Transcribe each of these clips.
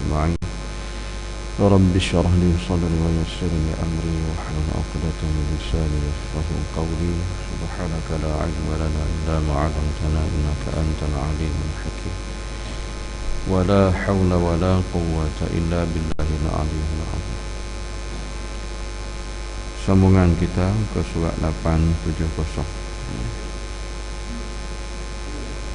أجمعين. رب اشرح لي صدري ويسر لي أمري واحلل عقدة من لساني يفقهوا قولي. سبحانك لا علم لنا إلا ما علمتنا إنك أنت العليم الحكيم. ولا حول ولا قوة إلا بالله العلي العظيم. Sambungan kita ke surat 870.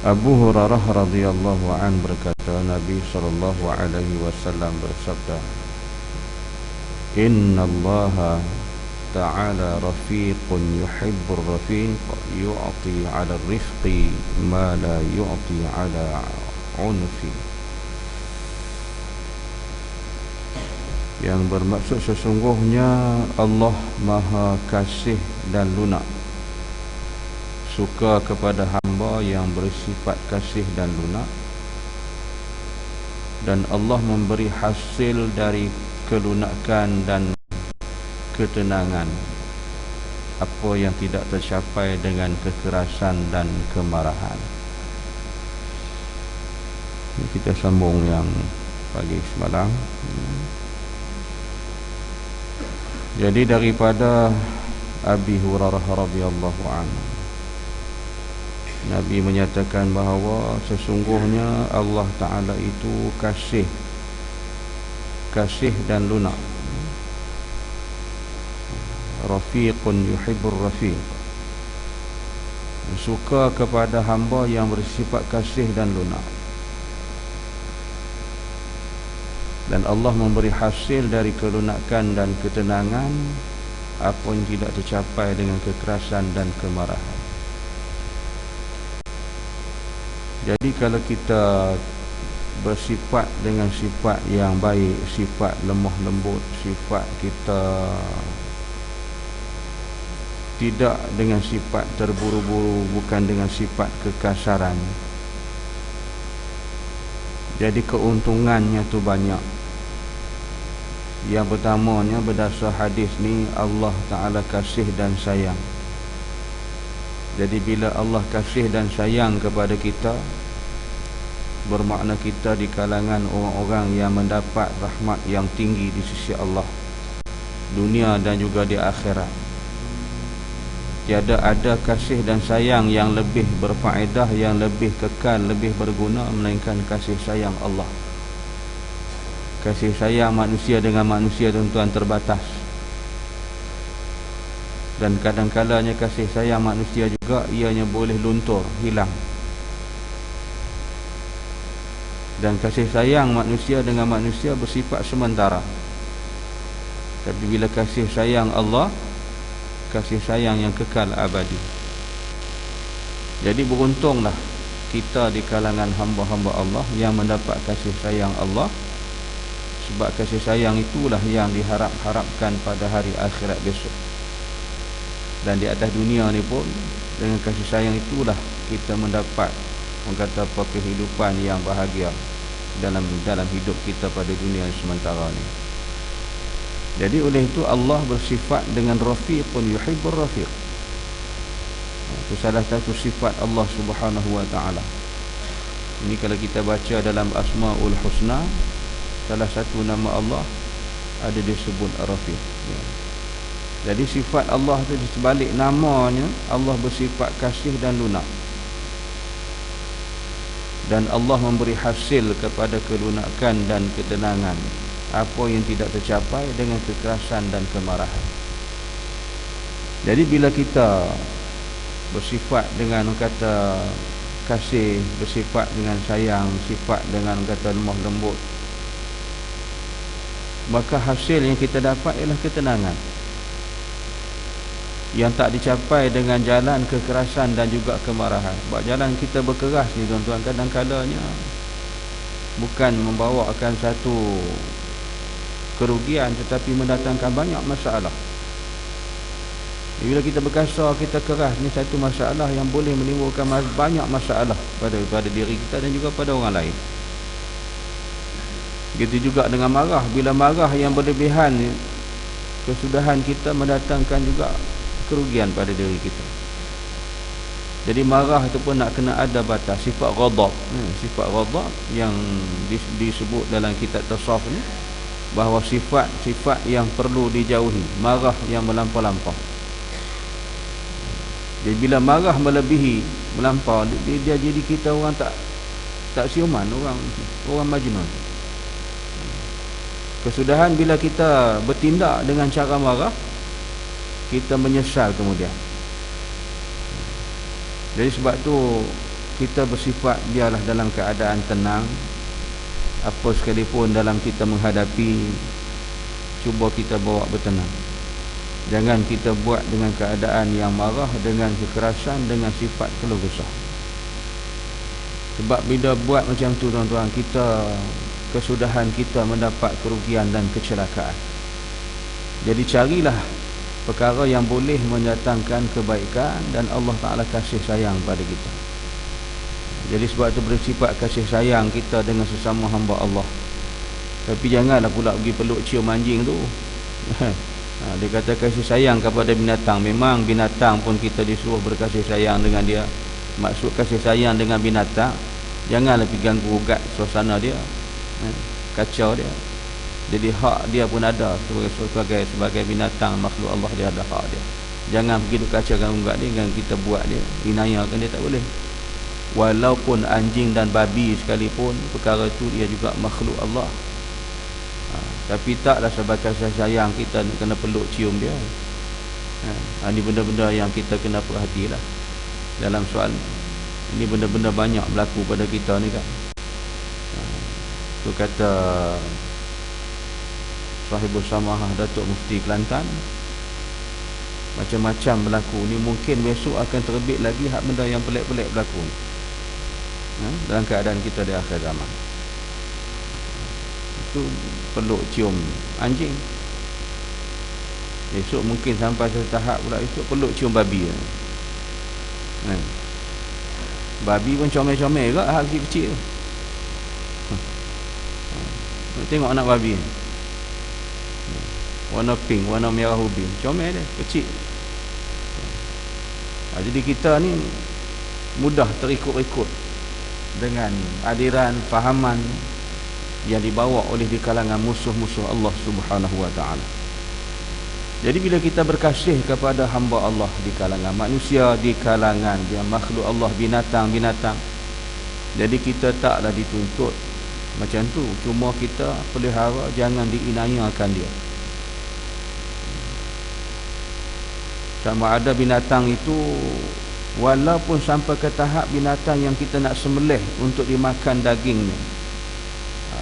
Abu Hurairah radhiyallahu an berkata, Nabi sallallahu alaihi wasallam bersabda, Inna Allah ta'ala rafiqun yuhibbur rafiq yu'ti 'ala rifqi ma la yu'ti 'ala unfi. Yang bermaksud sesungguhnya Allah Maha Kasih dan Lunak, suka kepada hamba yang bersifat kasih dan lunak, dan Allah memberi hasil dari kelunakan dan ketenangan apa yang tidak tercapai dengan kekerasan dan kemarahan. Ini kita sambung yang pagi semalam. Jadi daripada Abi Hurairah radhiyallahu anhu, Nabi menyatakan bahawa sesungguhnya Allah Ta'ala itu kasih dan lunak. Rafiqun yuhibbur rafiq, suka kepada hamba yang bersifat kasih dan lunak, dan Allah memberi hasil dari kelunakan dan ketenangan apa yang tidak tercapai dengan kekerasan dan kemarahan. Jadi kalau kita bersifat dengan sifat yang baik, sifat lemah lembut, sifat kita tidak dengan sifat terburu-buru, bukan dengan sifat kekasaran, jadi keuntungannya tu banyak. Yang pertamanya berdasar hadis ni, Allah Ta'ala kasih dan sayang. Jadi bila Allah kasih dan sayang kepada kita, bermakna kita di kalangan orang-orang yang mendapat rahmat yang tinggi di sisi Allah, dunia dan juga di akhirat. Tiada ada kasih dan sayang yang lebih berfaedah, yang lebih kekal, lebih berguna melainkan kasih sayang Allah. Kasih sayang manusia dengan manusia tuan-tuan terbatas, dan kadang-kadangnya kasih sayang manusia juga ianya boleh luntur, hilang. Dan kasih sayang manusia dengan manusia bersifat sementara. Tapi bila kasih sayang Allah, kasih sayang yang kekal abadi. Jadi beruntunglah kita di kalangan hamba-hamba Allah yang mendapat kasih sayang Allah, sebab kasih sayang itulah yang diharap-harapkan pada hari akhirat besok. Dan di atas dunia ni pun, dengan kasih sayang itulah kita mendapat, orang kata apa, kehidupan yang bahagia dalam hidup kita pada dunia sementara ni. Jadi oleh itu Allah bersifat dengan rafiqun yuhibbur rafiq. Itu salah satu sifat Allah Subhanahu wa taala. Ini kalau kita baca dalam Asmaul Husna, salah satu nama Allah ada disebut Rafiq. Jadi sifat Allah itu di sebalik namanya, Allah bersifat kasih dan lunak, dan Allah memberi hasil kepada kelunakan dan ketenangan apa yang tidak tercapai dengan kekerasan dan kemarahan. Jadi bila kita bersifat dengan kata kasih, bersifat dengan sayang, sifat dengan kata lemah lembut, maka hasil yang kita dapat ialah ketenangan yang tak dicapai dengan jalan kekerasan dan juga kemarahan. Sebab jalan kita berkeras ni tuan-tuan, kadang-kadangnya bukan membawakan satu kerugian, tetapi mendatangkan banyak masalah. Bila kita berkasar, kita keras, ni satu masalah yang boleh menimbulkan banyak masalah pada diri kita dan juga pada orang lain. Begitu juga dengan marah. Bila marah yang berlebihan, kesudahan kita mendatangkan juga kerugian pada diri kita. Jadi marah itu pun nak kena ada batas. Sifat ghadab, sifat ghadab yang disebut dalam kitab tasawuf ni, bahawa sifat yang perlu dijauhi, marah yang melampau-lampau. Jadi bila marah melebihi, melampau, dia jadi kita orang tak siuman, orang majnun. Kesudahan bila kita bertindak dengan cara marah, kita menyesal kemudian. Jadi sebab tu kita bersifat biarlah dalam keadaan tenang. Apa sekalipun dalam kita menghadapi, cuba kita bawa bertenang. Jangan kita buat dengan keadaan yang marah, dengan kekerasan, dengan sifat keluh kesah. Sebab bila buat macam tu tuan-tuan, kesudahan kita mendapat kerugian dan kecelakaan. Jadi carilah perkara yang boleh mendatangkan kebaikan dan Allah Ta'ala kasih sayang pada kita. Jadi sebab itu bersifat kasih sayang kita dengan sesama hamba Allah. Tapi janganlah pula pergi peluk cium anjing tu. Dia kata kasih sayang kepada binatang. Memang binatang pun kita disuruh berkasih sayang dengan dia. Maksud kasih sayang dengan binatang, janganlah pergi ganggu ugat suasana dia, kacau dia. Jadi hak dia pun ada sebagai binatang, makhluk Allah, dia ada hak dia. Jangan pergi kacaukan ugat dia dengan kita buat dia, inayakan dia, tak boleh. Walaupun anjing dan babi sekalipun, perkara itu dia juga makhluk Allah. Tapi taklah sebab kasih sayang kita kena peluk cium dia. Ini benda-benda yang kita kena perhatilah dalam soal ini. Benda-benda banyak berlaku pada kita ni kan. Tu kata Sahibul Samahah Datuk Mufti Kelantan, macam-macam berlaku ni. Mungkin besok akan terbit lagi hak benda yang pelik-pelik berlaku dalam keadaan kita di akhir zaman. Itu peluk cium anjing. Esok mungkin sampai satu tahap pula, esok peluk cium babi. Babi pun comel-comel juga hak kecil-kecil tu. Tengok anak babi, warna pink, warna merah ubi, comel dia, kecil. Jadi kita ni mudah terikut-ikut dengan aliran fahaman yang dibawa oleh di kalangan musuh-musuh Allah Subhanahu wa ta'ala. Jadi bila kita berkasih kepada hamba Allah di kalangan manusia, di kalangan dia makhluk Allah, binatang-binatang, jadi kita taklah dituntut macam tu. Cuma kita pelihara, jangan diinayakan dia. Sama ada binatang itu, walaupun sampai ke tahap binatang yang kita nak sembelih untuk dimakan dagingnya.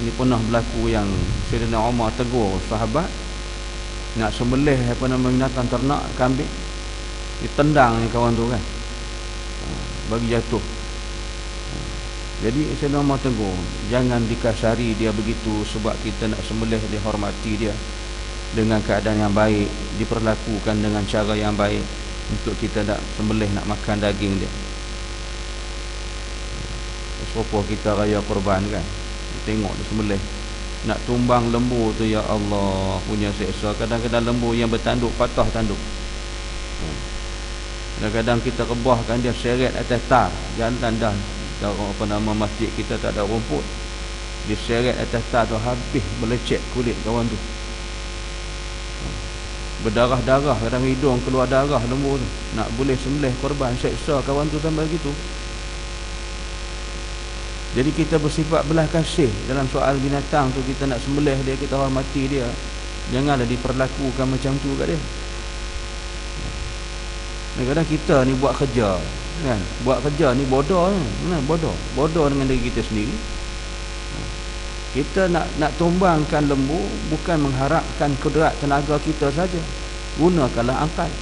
Ini pernah berlaku yang Sayyidina Umar tegur sahabat nak sembelih binatang ternak, kambing, ditendang ni kawan tu kan, bagi jatuh. Jadi Sayyidina Umar tegur, jangan dikasari dia begitu, sebab kita nak sembelih, dihormati dia dengan keadaan yang baik, diperlakukan dengan cara yang baik untuk kita nak sembelih, nak makan daging dia. Serupa kita raya korban kan, tengok dia sembelih, nak tumbang lembu tu, ya Allah punya seksa. Kadang-kadang lembu yang bertanduk patah tanduk. Kadang-kadang kita rebahkan dia, seret atas tar jalan dah, apa nama masjid kita tak ada rumput, diseret atas tar tu, habis melecet kulit kawan tu, berdarah-darah, kadang hidung keluar darah lembu tu. Nak boleh sembelih korban, seksa kawan tu sampai begitu. Jadi kita bersifat belah kasih dalam soal binatang tu. Kita nak sembelih dia, kita hormati dia, janganlah diperlakukan macam tu kat dia. Kadang-kadang kita ni buat kerja kan, buat kerja ni bodoh kan? Bodoh dengan diri kita sendiri. Kita nak tumbangkan lembu bukan mengharapkan kudrat tenaga kita saja, gunakanlah akal.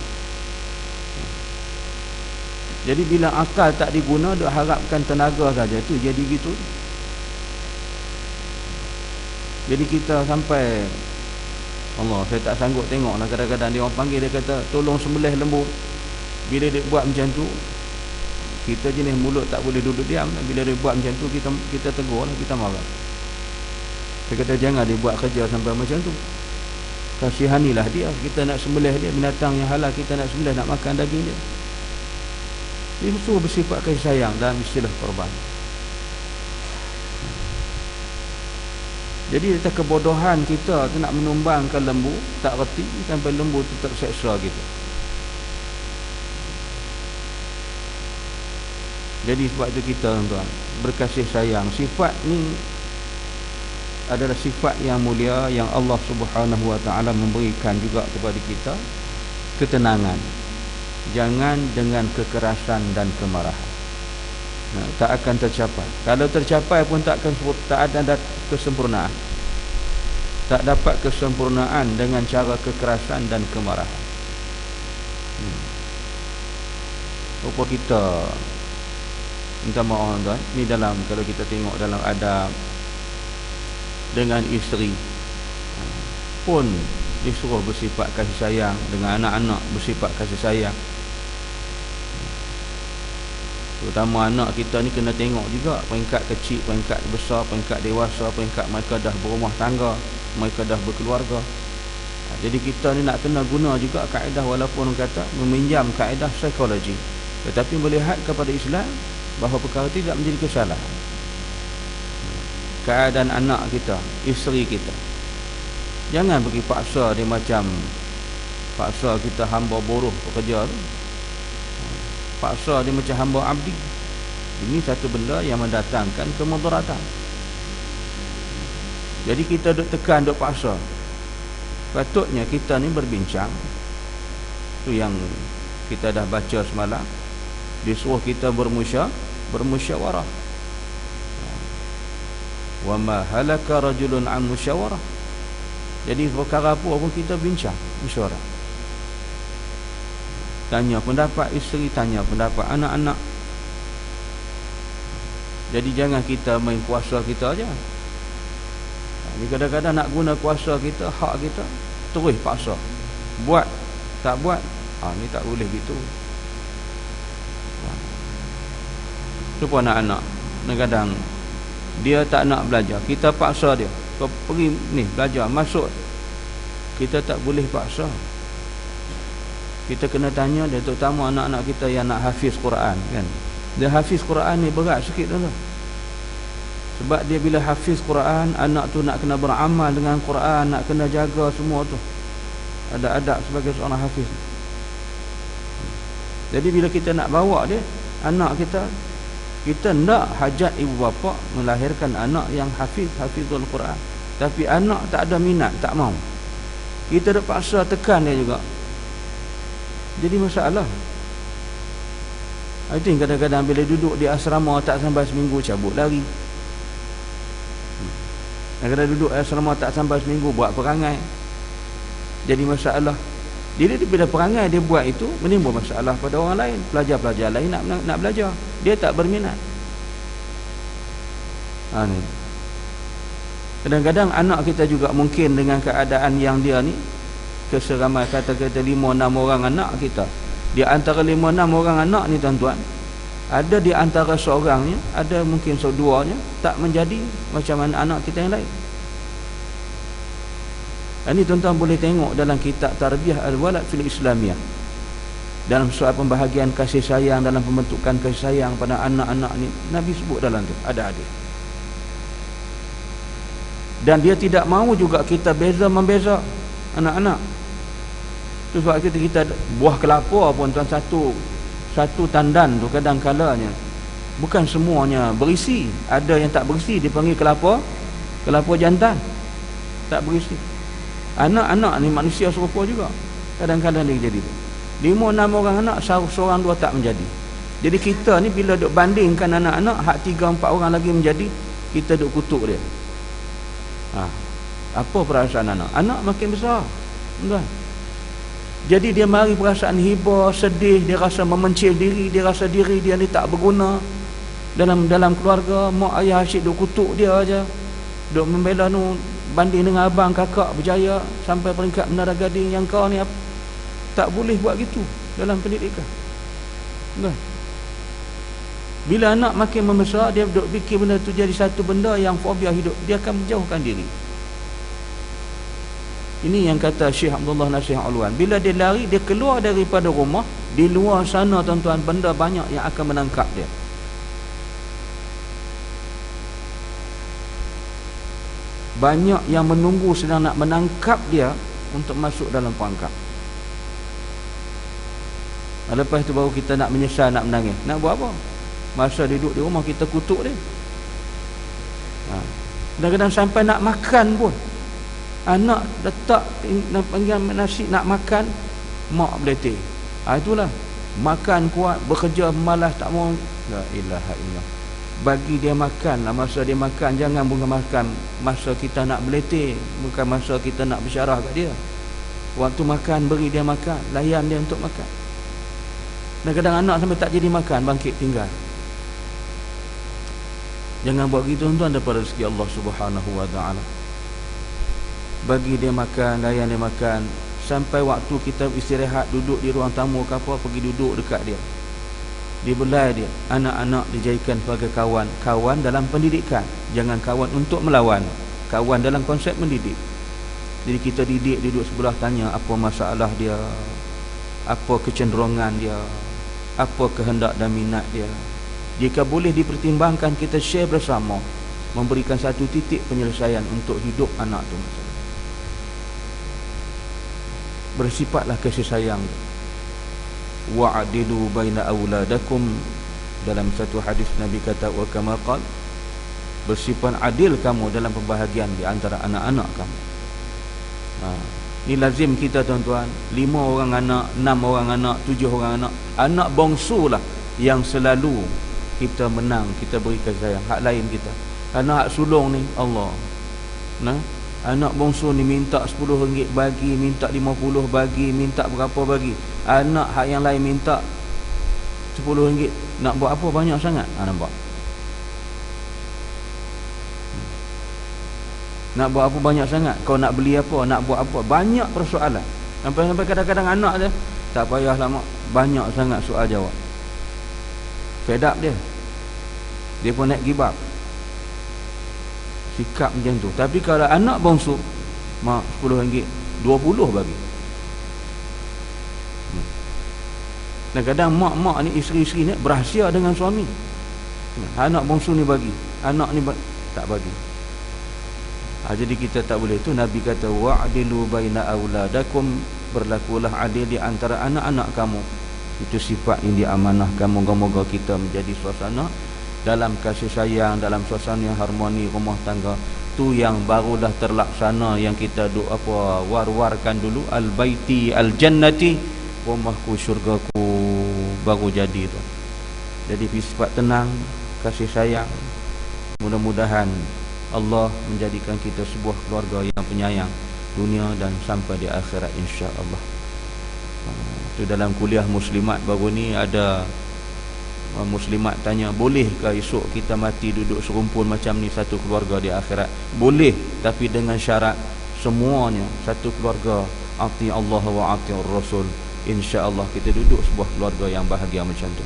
Jadi bila akal tak diguna, duk harapkan tenaga saja, tu jadi gitu. Jadi kita sampai Allah, saya tak sanggup tengoklah kadang-kadang dia orang panggil, dia kata tolong sembelih lembu. Bila dia buat macam tu, kita jenis mulut tak boleh duduk diam. Bila dia buat macam tu, kita tegur lah, kita marah. Saya kata jangan dia buat kerja sampai macam tu. Kasihanilah dia. Kita nak sembelih dia, binatang yang halal kita nak sembelih, nak makan daging dia. Dia suruh bersifat kasih sayang dalam istilah korban. Jadi atas kebodohan kita tu nak menumbangkan lembu, tak reti sampai lembu tu terseksa kita. Jadi sebab itu kita tuan berkasih sayang. Sifat ni adalah sifat yang mulia yang Allah Subhanahu wa taala memberikan juga kepada kita ketenangan. Jangan dengan kekerasan dan kemarahan. Tak akan tercapai. Kalau tercapai pun tak ada kesempurnaan. Tak dapat kesempurnaan dengan cara kekerasan dan kemarahan. Rupa kita minta maaf tuan, ni dalam kalau kita tengok dalam adab dengan isteri pun disuruh bersifat kasih sayang, dengan anak-anak bersifat kasih sayang. Terutama anak kita ni kena tengok juga peringkat kecil, peringkat besar, peringkat dewasa, peringkat mereka dah berumah tangga, mereka dah berkeluarga. Jadi kita ni nak kena guna juga kaedah, walaupun orang kata meminjam kaedah psikologi, tetapi melihat kepada Islam bahawa perkara tidak menjadi kesalahan. Keadaan anak kita, isteri kita, jangan bagi paksa dia macam paksa kita hamba buruh pekerja tu, paksa dia macam hamba abdi. Ini satu benda yang mendatangkan kemudaratan. Jadi kita duk tekan, duk paksa. Patutnya kita ni berbincang. Tu yang kita dah baca semalam, disuruh kita bermusyawarah. Wa ma halaka rajulun an musyawarah. Jadi perkara apa pun kita bincang, mesyuarat. Tanya pendapat isteri, tanya pendapat anak-anak. Jadi jangan kita main kuasa kita aja. Ni kadang-kadang nak guna kuasa kita, hak kita, terus paksa. Buat, tak buat, ni tak boleh gitu. Tu pun anak-anak, kadang-kadang dia tak nak belajar, kita paksa dia. Kau pergi ni belajar, masuk. Kita tak boleh paksa. Kita kena tanya dia, terutama anak-anak kita yang nak hafiz Quran kan. Dia hafiz Quran ni berat sikit tu. Sebab dia bila hafiz Quran, anak tu nak kena beramal dengan Quran, nak kena jaga semua tu. Ada adab sebagai seorang hafiz. Jadi bila kita nak bawa dia, anak kita nak hajat ibu bapa melahirkan anak yang hafizul Quran. Tapi anak tak ada minat, tak mau. Kita dah paksa tekan dia juga. Jadi masalah. Itu yang kadang-kadang bila duduk di asrama tak sampai seminggu cabut lari. Kadang-kadang duduk di asrama tak sampai seminggu buat perangai. Jadi masalah. Jadi bila perangai dia buat itu menimbul masalah pada orang lain. Pelajar-pelajar lain nak belajar, dia tak berminat. Ni. Kadang-kadang anak kita juga mungkin dengan keadaan yang dia ni, keseramai kata-kata 5-6 orang anak kita. Di antara 5-6 orang anak ni tuan-tuan, ada di antara seorangnya, ada mungkin seduanya tak menjadi macam anak kita yang lain. Ini tuan-tuan boleh tengok dalam kitab Tarbiyah Al-Walad fil Islamiyah. Dalam soal pembahagian kasih sayang, dalam pembentukan kasih sayang pada anak-anak ni, Nabi sebut dalam tu ada hadis. Dan dia tidak mahu juga kita membeza anak-anak. Tu sebab kita buah kelapa pun tuan, satu tandan tu kadang-kalanya bukan semuanya berisi. Ada yang tak berisi, dipanggil kelapa jantan, tak berisi. Anak-anak ni manusia serupa juga, kadang-kadang dia jadi tu 5-6 orang anak, seorang dua tak menjadi. Jadi kita ni bila duk bandingkan anak-anak, hak 3-4 orang lagi menjadi, kita duk kutuk dia. Apa perasaan anak? Anak makin besar, enggak? Jadi dia mari perasaan hibah, sedih, dia rasa memencil diri, dia rasa diri dia ni tak berguna dalam keluarga. Mak ayah asyik duk kutuk dia aja, duk membela nu, banding dengan abang kakak berjaya sampai peringkat menara gading, yang kau ni tak boleh buat gitu dalam pendidikan. Enggak? Bila anak makin membesar, dia duk fikir benda tu jadi satu benda yang fobia hidup, dia akan menjauhkan diri. Ini yang kata Syekh Abdullah Nasir Alwan, bila dia lari, dia keluar daripada rumah, Di luar sana tuan-tuan, benda banyak yang akan menangkap dia. Banyak yang menunggu sedang nak menangkap dia untuk masuk dalam perangkap. Lepas itu baru kita nak menyesal, nak menangis. Nak buat apa? Masa duduk di rumah kita kutuk dia. Kadang-kadang sampai nak makan pun, anak letak panggil nasi nak makan, mak beletih. Itulah makan kuat, bekerja malas tak mau. La ilaha illallah. Bagi dia makan lah, masa dia makan. Jangan bukan makan masa kita nak beletih, bukan masa kita nak bersyarah kat dia. Waktu makan, beri dia makan, layan dia untuk makan. Dan kadang anak sampai tak jadi makan, bangkit tinggal. Jangan buat gitu tuan-tuan, daripada rezeki Allah Subhanahu wa taala. Bagi dia makan, layan dia makan, sampai waktu kita istirahat, duduk di ruang tamu ke apa, pergi duduk dekat dia, dibelai dia. Anak-anak dijadikan sebagai kawan. Kawan dalam pendidikan, jangan kawan untuk melawan, kawan dalam konsep mendidik. Jadi kita didik, duduk sebelah, tanya apa masalah dia, apa kecenderungan dia, apa kehendak dan minat dia. Jika boleh dipertimbangkan, kita share bersama, memberikan satu titik penyelesaian untuk hidup anak tu. Bersifatlah kasih sayang. Wa'adilu baina auladakum, dalam satu hadis Nabi kata, wa kama qala, bersifat adil kamu dalam pembahagian di antara anak-anak kamu. Ini lazim kita tuan-tuan, 5 orang anak, 6 orang anak, 7 orang anak. Anak bongsu lah yang selalu kita menang, kita beri kasih sayang. Hak lain kita, anak hak sulung ni Allah. Anak bongsu ni minta RM10 bagi, minta RM50 bagi, minta berapa bagi. Anak hak yang lain minta RM10. Nak buat apa banyak sangat? Nampak? Nak buat apa banyak sangat? Kau nak beli apa? Nak buat apa? Banyak persoalan. Sampai kadang-kadang anak dia, tak payah lama, banyak sangat soal jawab. Fed up dia. Dia pun naik gibap. Sikap macam tu. Tapi kalau anak bongsu, mak RM10, 20 bagi. Dan kadang mak-mak ni, isteri-isteri ni berahsia dengan suami. Anak bongsu ni bagi, anak ni tak bagi. Jadi kita tak boleh tu. Nabi kata, wa'dilu baina auladakum, berlakulah adil di antara anak-anak kamu. Itu sifat yang diamanahkan. Moga-moga kita menjadi suasana dalam kasih sayang, dalam suasana yang harmoni rumah tangga. Tu yang barulah terlaksana, yang kita duk apa war-warkan dulu, al-baiti al-jannati, rumahku syurgaku, baru jadi tu. Jadi sifat tenang, kasih sayang. Mudah-mudahan Allah menjadikan kita sebuah keluarga yang penyayang dunia dan sampai di akhirat, insya-Allah. Itu dalam kuliah muslimat baru ni ada muslimat tanya, bolehkah esok kita mati duduk serumpun macam ni satu keluarga di akhirat? Boleh, tapi dengan syarat semuanya satu keluarga, ati Allah wa ati Rasul. Insya-Allah kita duduk sebuah keluarga yang bahagia macam tu.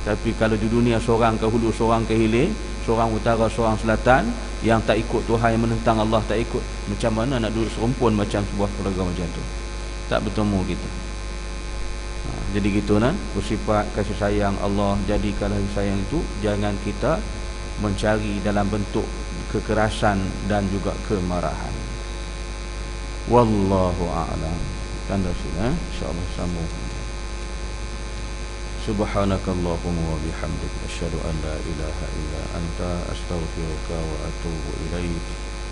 Tapi kalau di dunia seorang ke hulu, seorang ke hilir, seorang utara, seorang selatan, yang tak ikut Tuhan, yang menentang Allah, tak ikut, macam mana nak duduk serumpun macam sebuah keluarga macam tu? Tak bertemu kita. Jadi gitu bersifat kasih sayang Allah. Jadi kalau kasih sayang itu jangan kita mencari dalam bentuk kekerasan dan juga kemarahan. Wallahu a'lam. Tanda sini, insya-Allah sambung. Subhanakallahumma wa bihamdika asyhadu an la ilaha illa anta astaghfiruka wa atubu ilaik.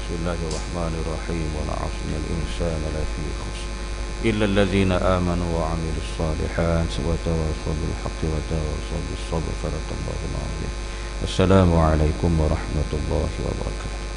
Bismillahirrahmanirrahim. Wal 'asri innal insana lafi khusr illa alladhina amanu wa 'amilus solihat wa tawassaw bil haqqi wa tawassaw bis sabr. Assalamualaikum warahmatullahi wabarakatuh.